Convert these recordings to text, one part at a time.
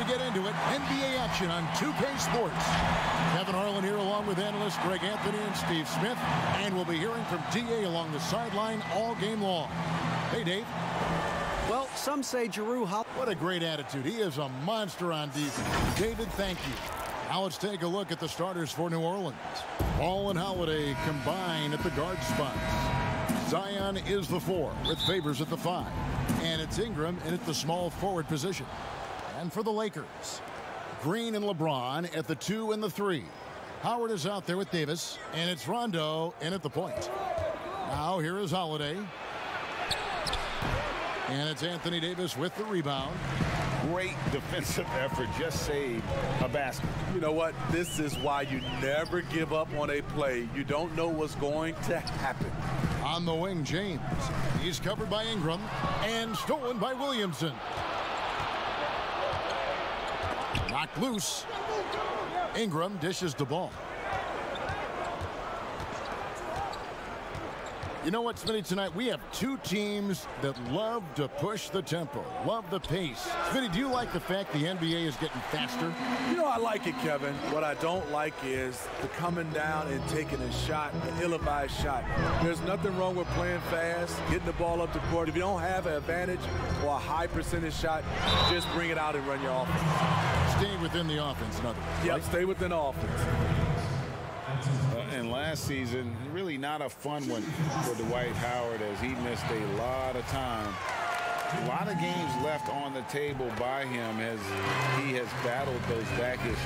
to get into it. NBA action on 2K Sports. Kevin Harlan here along with analysts Greg Anthony and Steve Smith. And we'll be hearing from D.A. along the sideline all game long. Hey, Dave. Well, some say Jrue Holiday. What a great attitude. He is a monster on defense. David, thank you. Now let's take a look at the starters for New Orleans. Ball and Holiday combine at the guard spots. Zion is the 4 with Favors at the 5. And it's Ingram in at the small forward position. And for the Lakers, Green and LeBron at the 2 and the 3. Howard is out there with Davis. And it's Rondo in at the point. Now here is Holiday. And it's Anthony Davis with the rebound. Great defensive effort. Just saved a basket. You know what? This is why you never give up on a play. You don't know what's going to happen. On the wing, James. He's covered by Ingram and stolen by Williamson. Knocked loose. Ingram dishes the ball. You know what, Smitty, tonight we have two teams that love to push the tempo, love the pace. Smitty, do you like the fact the NBA is getting faster? You know, I like it, Kevin. What I don't like is the coming down and taking a shot, an ill-advised shot. There's nothing wrong with playing fast, getting the ball up the court. If you don't have an advantage or a high percentage shot, just bring it out and run your offense. Stay within the offense, in other words. Yep, stay within the offense. And last season, really not a fun one for Dwight Howard as he missed a lot of time. A lot of games left on the table by him as he has battled those back issues.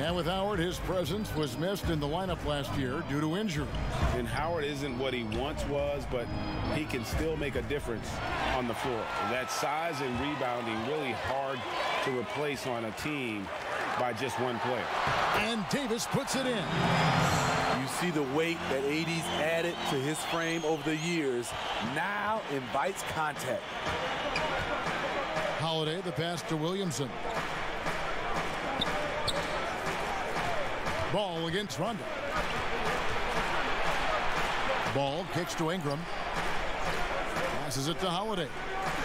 And with Howard, his presence was missed in the lineup last year due to injury. And Howard isn't what he once was, but he can still make a difference on the floor. That size and rebounding really hard to replace on a team by just one player. And Davis puts it in. You see the weight that AD's added to his frame over the years. Now invites contact. Holiday, the pass to Williamson. Ball against Rondo. Ball kicks to Ingram. Passes it to Holiday.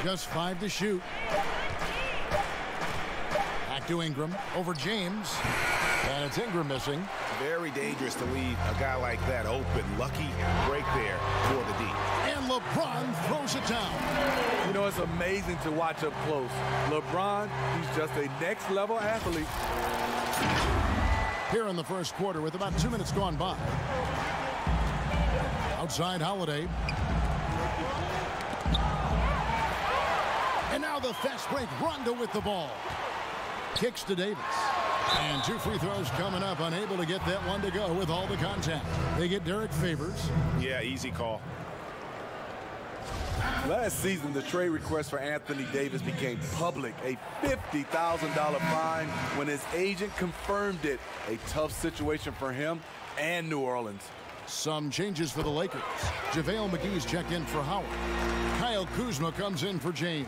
Just 5 to shoot. Back to Ingram over James. And it's Ingram missing. Very dangerous to leave a guy like that open. Lucky break there for the D. And LeBron throws it down. You know, it's amazing to watch up close. LeBron, he's just a next-level athlete. Here in the first quarter with about 2 minutes gone by. Outside Holiday. And now the fast break. Rondo with the ball. Kicks to Davis. And 2 free throws coming up. Unable to get that one to go with all the contact. They get Derek Favors. Yeah, easy call. Last season, the trade request for Anthony Davis became public. A $50,000 fine when his agent confirmed it. A tough situation for him and New Orleans. Some changes for the Lakers. JaVale McGee's checked in for Howard. Kyle Kuzma comes in for James.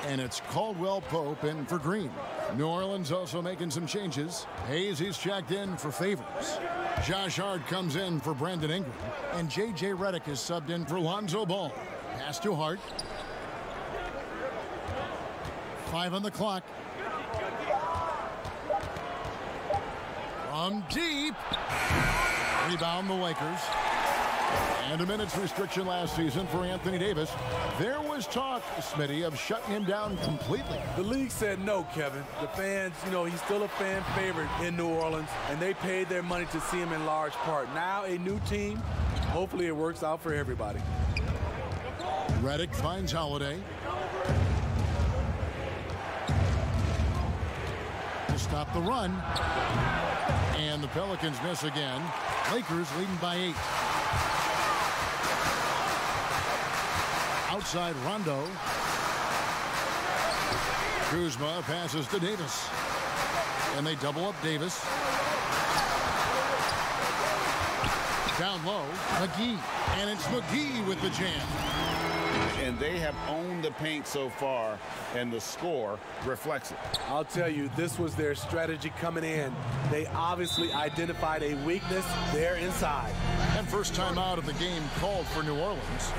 And it's Caldwell Pope in for Green. New Orleans also making some changes. Hayes, he's checked in for Favors. Josh Hart comes in for Brandon Ingram. And J.J. Redick is subbed in for Lonzo Ball. Pass to Hart. 5 on the clock. From deep. Rebound the Lakers. And a minute's restriction last season for Anthony Davis. There was talk, Smitty, of shutting him down completely. The league said no, Kevin. The fans, you know, he's still a fan favorite in New Orleans, and they paid their money to see him in large part. Now a new team. Hopefully it works out for everybody. Redick finds Holiday. To stop the run. And the Pelicans miss again. Lakers leading by 8. Outside Rondo. Kuzma passes to Davis. And they double up Davis. Down low, McGee. And it's McGee with the jam. And they have owned the paint so far, and the score reflects it. I'll tell you, this was their strategy coming in. They obviously identified a weakness there inside. And first time out of the game called for New Orleans.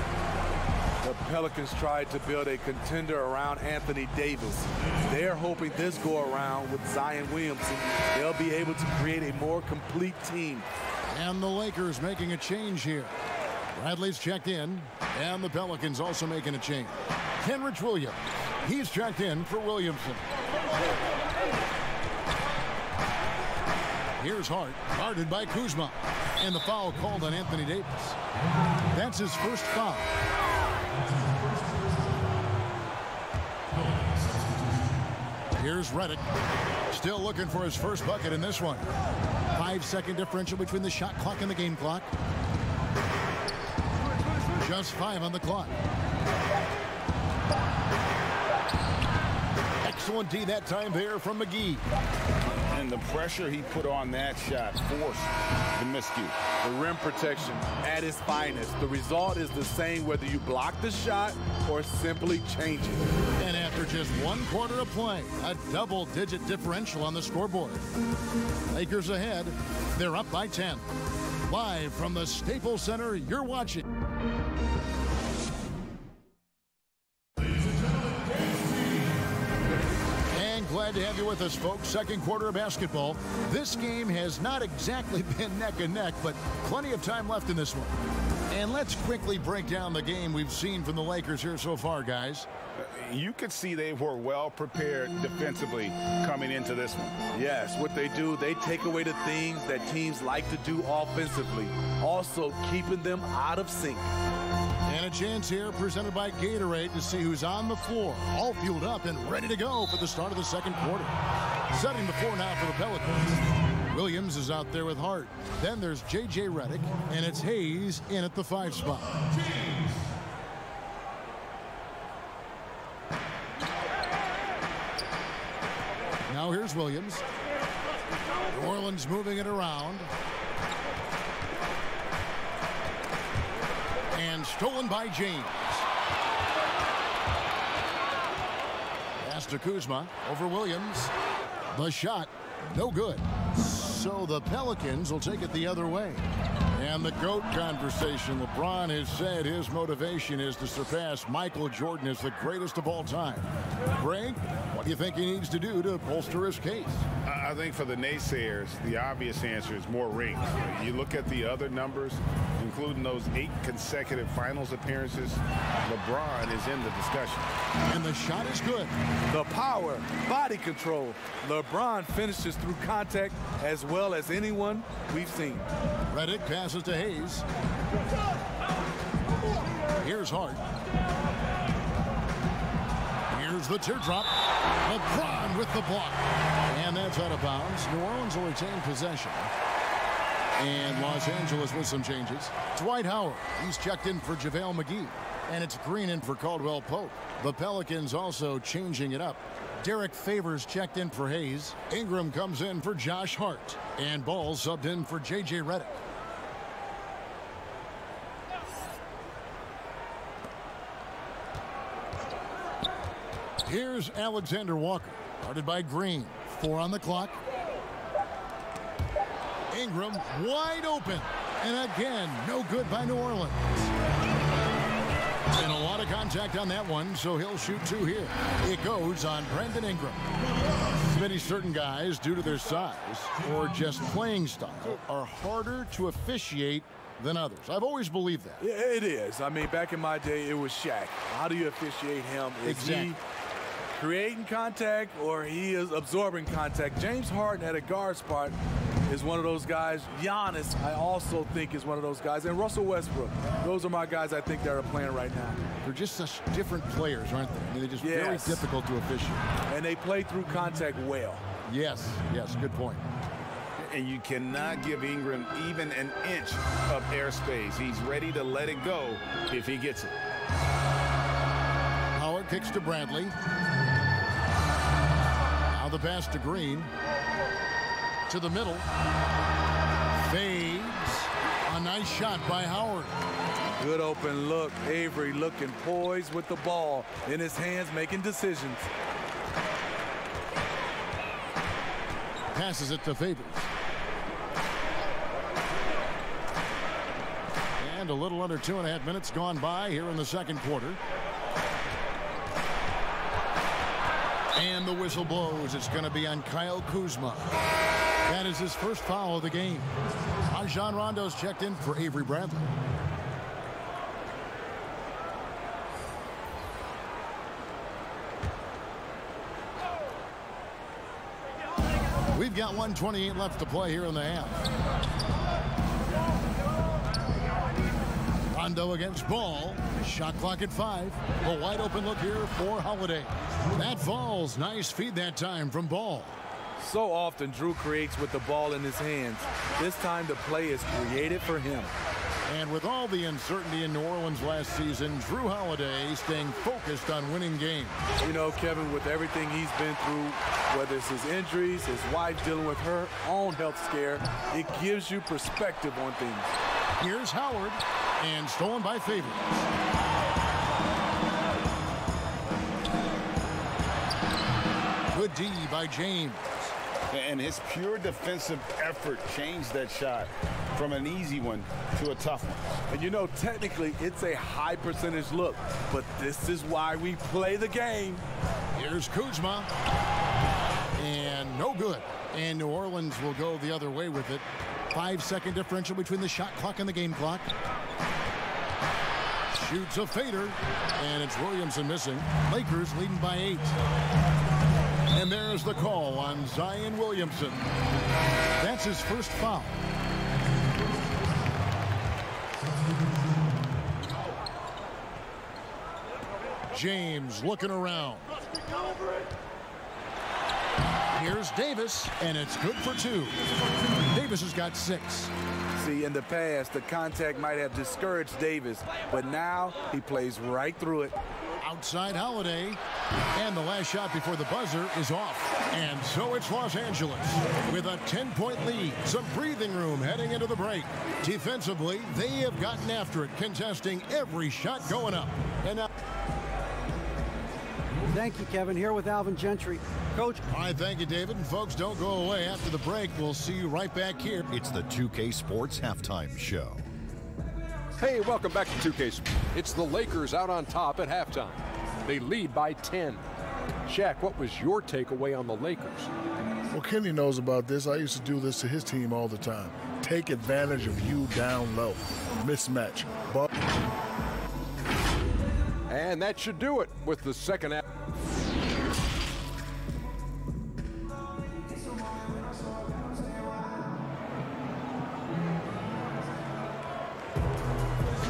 The Pelicans tried to build a contender around Anthony Davis. They're hoping this go-around with Zion Williamson, they'll be able to create a more complete team. And the Lakers making a change here. Bradley's checked in, and the Pelicans also making a change. Kenrich Williams, he's checked in for Williamson. Here's Hart, guarded by Kuzma, and the foul called on Anthony Davis. That's his first foul. Here's Redick, still looking for his first bucket in this one. 5-second differential between the shot clock and the game clock. Just 5 on the clock. Excellent D that time there from McGee. And the pressure he put on that shot forced the miscue. The rim protection at its finest. The result is the same whether you block the shot or simply change it. And after just 1 quarter of play, a double-digit differential on the scoreboard. Lakers ahead. They're up by 10. Live from the Staples Center, you're watching. Glad to have you with us, folks. Second quarter of basketball. This game has not exactly been neck and neck, but plenty of time left in this one. And let's quickly break down the game we've seen from the Lakers here so far, guys. You could see they were well prepared defensively coming into this one. Yes, what they do, they take away the things that teams like to do offensively, also keeping them out of sync. And a chance here presented by Gatorade to see who's on the floor, all fueled up and ready to go for the start of the second quarter. Setting the floor now for the Pelicans. Williams is out there with Hart. Then there's J.J. Redick, and it's Hayes in at the 5 spot. Now here's Williams. New Orleans moving it around. And stolen by James. Pass to Kuzma over Williams. The shot, no good. So the Pelicans will take it the other way. And the GOAT conversation. LeBron has said his motivation is to surpass Michael Jordan as the greatest of all time. Greg, what do you think he needs to do to bolster his case? I think for the naysayers, the obvious answer is more rings. You look at the other numbers, including those 8 consecutive finals appearances, LeBron is in the discussion. And the shot is good. The power, body control. LeBron finishes through contact as well as anyone we've seen. Redick passes to Hayes. Here's Hart. Here's the teardrop. LeBron with the block. And that's out of bounds. New Orleans will retain possession. And Los Angeles with some changes. Dwight Howard. He's checked in for JaVale McGee. And it's Green in for Caldwell Pope. The Pelicans also changing it up. Derek Favors checked in for Hayes. Ingram comes in for Josh Hart. And Ball subbed in for J.J. Redick. Here's Alexander Walker, guarded by Green. 4 on the clock. Ingram wide open. And again, no good by New Orleans. And a lot of contact on that one, so he'll shoot 2 here. It goes on Brandon Ingram. Many certain guys, due to their size or just playing style, are harder to officiate than others. I've always believed that. Yeah, it is. I mean, back in my day, it was Shaq. How do you officiate him? Is he creating contact or he is absorbing contact? James Harden at a guard spot is one of those guys. Giannis, I also think, is one of those guys. And Russell Westbrook. Those are my guys I think that are playing right now. They're just such different players, aren't they? I mean, they're just very difficult to officiate. And they play through contact well. Yes, good point. And you cannot give Ingram even an inch of airspace. He's ready to let it go if he gets it. Howard kicks to Bradley. Now the pass to Green. To the middle. Fades. A nice shot by Howard. Good open look. Avery looking poised with the ball in his hands, making decisions. Passes it to Favors. And a little under 2.5 minutes gone by here in the second quarter. And the whistle blows. It's going to be on Kyle Kuzma. That is his first foul of the game. Rajon Rondo's checked in for Avery Bradley. We've got 1:28 left to play here in the half. Rondo against Ball. Shot clock at 5. A wide open look here for Holiday. That falls. Nice feed that time from Ball. So often Drew creates with the ball in his hands. This time the play is created for him. And with all the uncertainty in New Orleans last season, Drew Holiday staying focused on winning games. You know, Kevin, with everything he's been through, whether it's his injuries, his wife dealing with her own health scare, it gives you perspective on things. Here's Howard, and stolen by Favors. Good D by James. And his pure defensive effort changed that shot from an easy one to a tough one. And you know, technically, it's a high percentage look, but this is why we play the game. Here's Kuzma. And no good. And New Orleans will go the other way with it. 5-second differential between the shot clock and the game clock. Shoots a fader. And it's Williamson missing. Lakers leading by 8. And there's the call on Zion Williamson. That's his first foul. James looking around. Here's Davis, and it's good for 2. Davis has got 6. See, in the past, the contact might have discouraged Davis, but now he plays right through it. Outside Holiday, and the last shot before the buzzer is off. And so it's Los Angeles with a 10-point lead. Some breathing room heading into the break. Defensively, they have gotten after it, contesting every shot going up. And now, Thank you, Kevin. Here with Alvin Gentry. Coach. all right, thank you, David. And folks, don't go away. After the break, we'll see you right back here. It's the 2K Sports Halftime Show. Hey, welcome back to 2K. It's the Lakers out on top at halftime. They lead by 10. Shaq, what was your takeaway on the Lakers? Well, Kenny knows about this. I used to do this to his team all the time. Take advantage of you down low. Mismatch. And that should do it with the second half.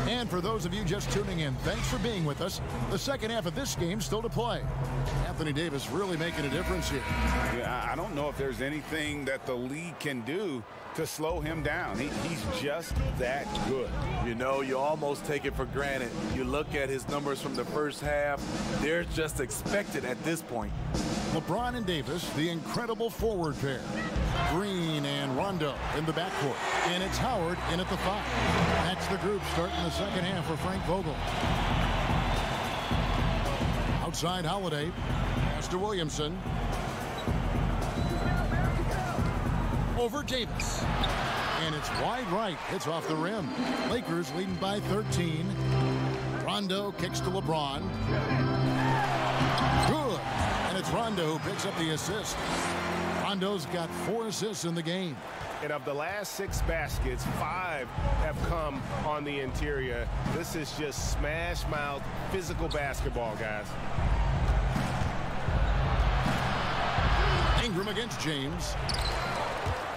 And for those of you just tuning in, thanks for being with us. The second half of this game still to play. Anthony Davis really making a difference here. Yeah, I don't know if there's anything that the league can do to slow him down. He's just that good. You know, you almost take it for granted. You look at his numbers from the first half, they're just expected at this point. LeBron and Davis, the incredible forward pair. Green and Rondo in the backcourt. And it's Howard in at the 5. That's the group starting the second half for Frank Vogel. Outside Holiday. Pass to Williamson. Over Davis. And it's wide right. It's off the rim. Lakers leading by 13. Rondo kicks to LeBron. Good. And it's Rondo who picks up the assist. Rondo's got 4 assists in the game. And of the last 6 baskets, 5 have come on the interior. This is just smash mouth physical basketball, guys. Ingram against James.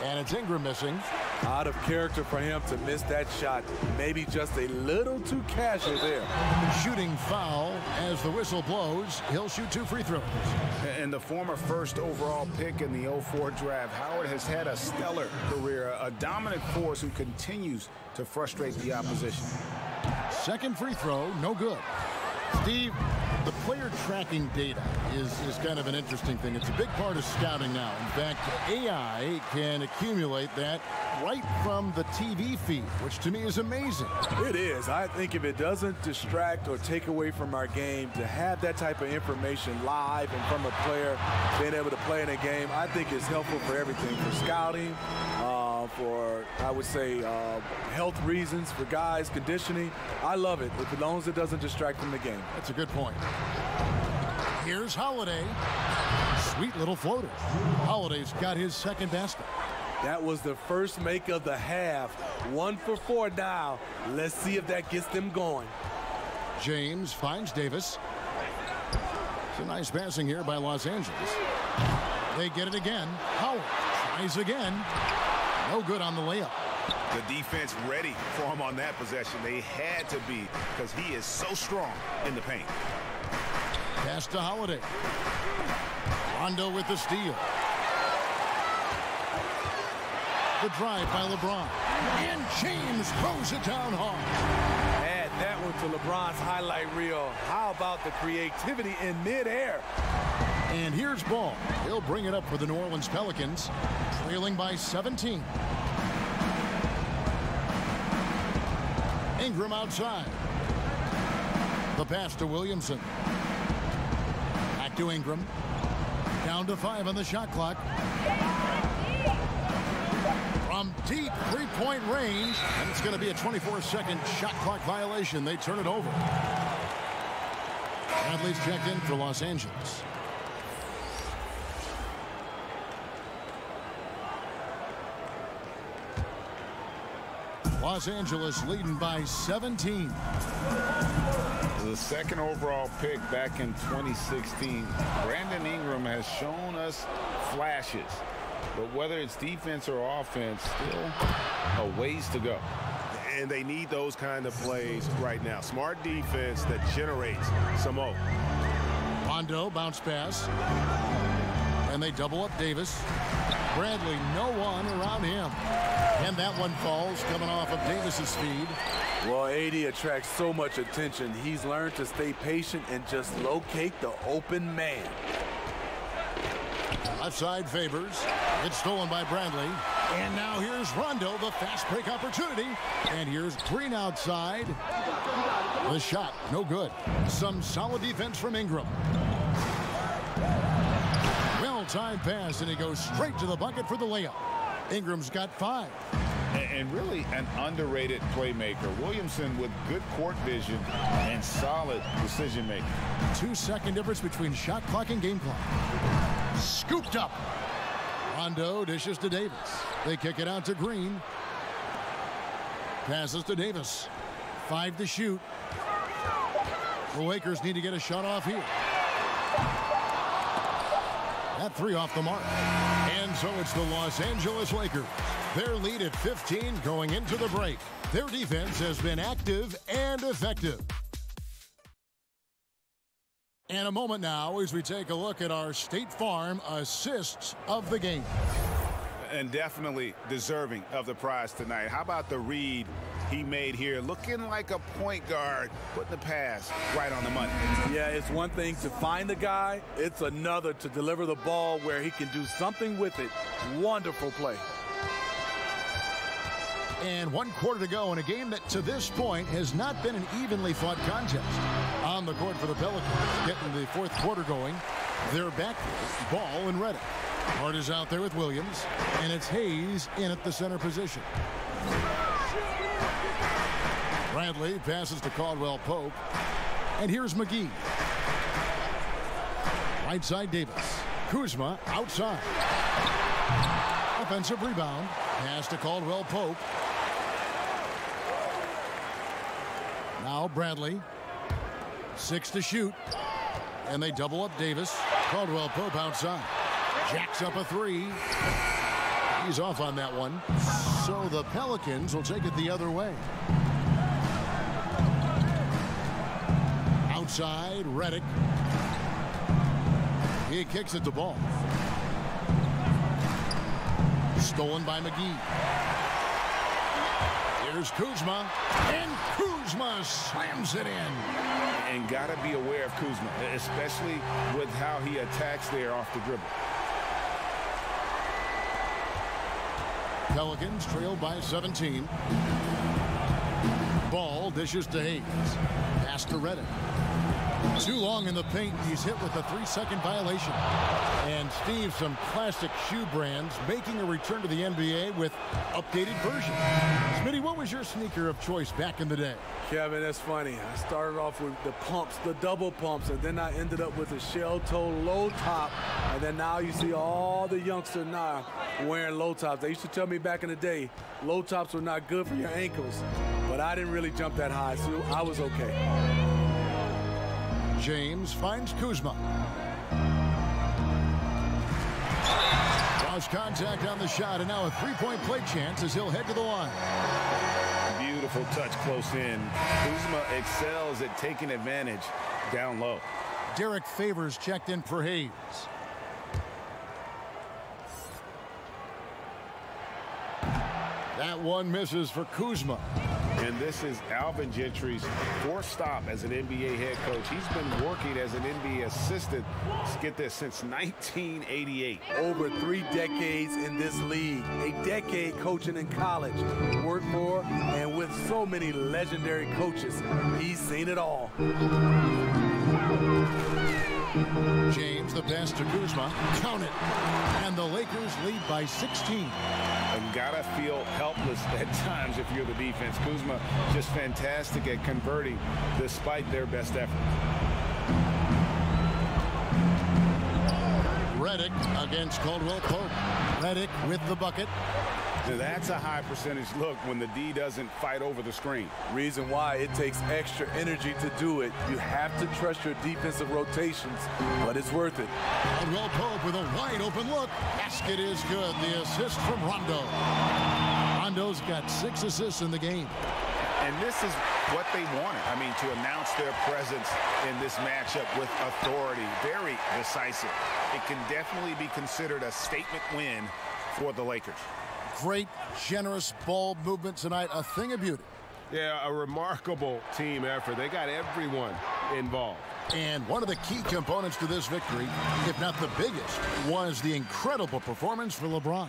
And it's Ingram missing. Out of character for him to miss that shot. Maybe just a little too casual there. Shooting foul as the whistle blows. He'll shoot 2 free throws. And the former first overall pick in the 04 draft, Howard has had a stellar career, a dominant force who continues to frustrate the opposition. Second free throw, no good. Steve, the player tracking data is kind of an interesting thing. It's a big part of scouting now. In fact, AI can accumulate that right from the TV feed, which to me is amazing. It is. I think if it doesn't distract or take away from our game, to have that type of information live and from a player being able to play in a game, I think is helpful for everything, for scouting, for, I would say, health reasons for guys, conditioning. I love it, as long as it doesn't distract from the game. That's a good point. Here's Holiday. Sweet little floater. Holiday's got his second basket. That was the first make of the half. 1 for 4 now. Let's see if that gets them going. James finds Davis. It's a nice passing here by Los Angeles. They get it again. Howard tries again. No good on the layup. The defense ready for him on that possession. They had to be, because he is so strong in the paint. Pass to Holiday. Rondo with the steal. The drive by LeBron. And James throws it down hard. Add that one to LeBron's highlight reel. How about the creativity in midair? And here's Ball. He'll bring it up for the New Orleans Pelicans, trailing by 17. Ingram outside. The pass to Williamson. Back to Ingram. Down to 5 on the shot clock. From deep three-point range, and it's going to be a 24-second shot clock violation. They turn it over. Bradley's checked in for Los Angeles. Los Angeles leading by 17. The second overall pick back in 2016. Brandon Ingram has shown us flashes. But whether it's defense or offense, still a ways to go. And they need those kind of plays right now. Smart defense that generates some hope. Rondo bounce pass. And they double up Davis. Bradley, no one around him. And that one falls, coming off of Davis's feed. Well, AD attracts so much attention. He's learned to stay patient and just locate the open man. Left side favors. It's stolen by Bradley. And now here's Rondo, the fast break opportunity. And here's Green outside. The shot, no good. Some solid defense from Ingram. Well-timed pass, and he goes straight to the bucket for the layup. Ingram's got 5. And really an underrated playmaker. Williamson with good court vision and solid decision making. 2-second difference between shot clock and game clock. Scooped up. Rondo dishes to Davis. They kick it out to Green. Passes to Davis. 5 to shoot. The Lakers need to get a shot off here. That 3 off the mark. And so it's the Los Angeles Lakers. Their lead at 15 going into the break. Their defense has been active and effective. And a moment now as we take a look at our State Farm assists of the game. And definitely deserving of the prize tonight. How about the read he made here? Looking like a point guard, putting the pass right on the money. Yeah, it's one thing to find the guy. It's another to deliver the ball where he can do something with it. Wonderful play. And 1 quarter to go in a game that to this point has not been an evenly fought contest. On the court for the Pelicans, getting the 4th quarter going. They're back with Ball and Reddick. Hart is out there with Williams, and it's Hayes in at the center position. Bradley passes to Caldwell Pope, and here's McGee. Right side Davis. Kuzma outside. Offensive rebound. Pass to Caldwell Pope. Now Bradley. 6 to shoot. And they double up Davis. Caldwell Pope outside. Jacks up a 3. He's off on that one. So the Pelicans will take it the other way. Outside, Reddick. He kicks it to Ball. Stolen by McGee. Here's Kuzma. And Kuzma slams it in. And got to be aware of Kuzma, especially with how he attacks there off the dribble. Pelicans trailed by 17. Ball dishes to Hayes. Pass to Reddick. Too long in the paint. He's hit with a 3-second violation. And Steve, some classic shoe brands making a return to the NBA with updated versions. Smitty, what was your sneaker of choice back in the day? Kevin, that's funny. I started off with the pumps, the double pumps, and then I ended up with a shell-toe low top. And then now you see all the youngsters now wearing low tops. They used to tell me back in the day, low tops were not good for your ankles. But I didn't really jump that high, so I was okay. James finds Kuzma. Lost contact on the shot, and now a three-point play chance as he'll head to the line. Beautiful touch close in. Kuzma excels at taking advantage down low. Derek Favors checked in for Hayes. That one misses for Kuzma. And this is Alvin Gentry's fourth stop as an NBA head coach. He's been working as an NBA assistant, let's get this, since 1988. Over 3 decades in this league. A decade coaching in college. Worked for and with so many legendary coaches. He's seen it all. James, the pass to Kuzma. Count it. And the Lakers lead by 16. And gotta feel helpless at times if you're the defense. Kuzma just fantastic at converting despite their best effort. Reddick against Caldwell Pope. Reddick with the bucket. Now that's a high percentage look when the D doesn't fight over the screen. Reason why it takes extra energy to do it. You have to trust your defensive rotations, but it's worth it. Caldwell Pope with a wide open look. Basket is good. The assist from Rondo. Rondo's got 6 assists in the game. And this is what they wanted. I mean, to announce their presence in this matchup with authority. Very decisive. It can definitely be considered a statement win for the Lakers. Great, generous ball movement tonight. A thing of beauty. Yeah, a remarkable team effort. They got everyone involved. And one of the key components to this victory, if not the biggest, was the incredible performance for LeBron.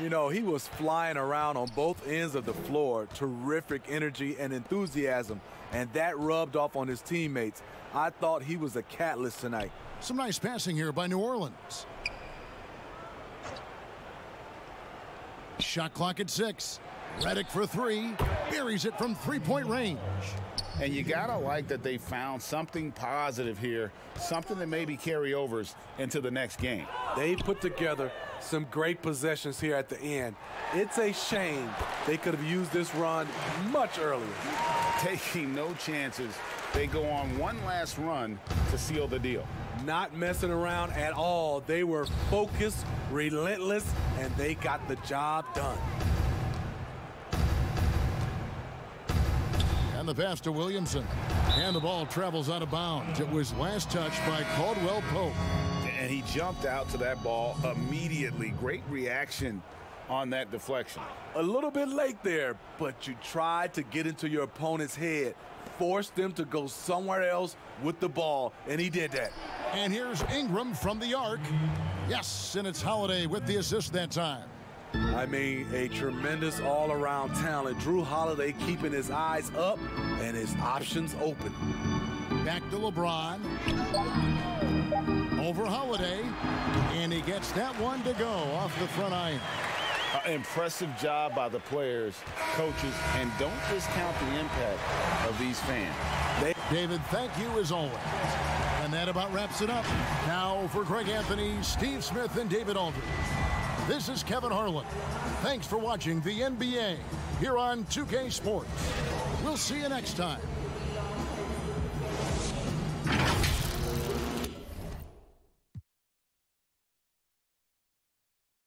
You know, he was flying around on both ends of the floor. Terrific energy and enthusiasm. And that rubbed off on his teammates. I thought he was a catalyst tonight. Some nice passing here by New Orleans. Shot clock at 6. Reddick for 3. Buries it from 3-point range. And you gotta like that they found something positive here, something that maybe carry overs into the next game. They put together some great possessions here at the end. It's a shame they could have used this run much earlier. Taking no chances, they go on one last run to seal the deal. Not messing around at all. They were focused, relentless, and they got the job done. And the pass to Williamson. And the ball travels out of bounds. It was last touched by Caldwell Pope. And he jumped out to that ball immediately. Great reaction on that deflection. A little bit late there, but you tried to get into your opponent's head. Force them to go somewhere else with the ball, and he did that. And here's Ingram from the arc. Yes, and it's Holiday with the assist that time. I mean, a tremendous all-around talent. Drew Holiday keeping his eyes up and his options open. Back to LeBron. Over Holiday. And he gets that one to go off the front iron. Impressive job by the players, coaches, and don't discount the impact of these fans. David, thank you as always. And that about wraps it up. Now for Greg Anthony, Steve Smith, and David Aldridge. This is Kevin Harlan. Thanks for watching the NBA here on 2K Sports. We'll see you next time.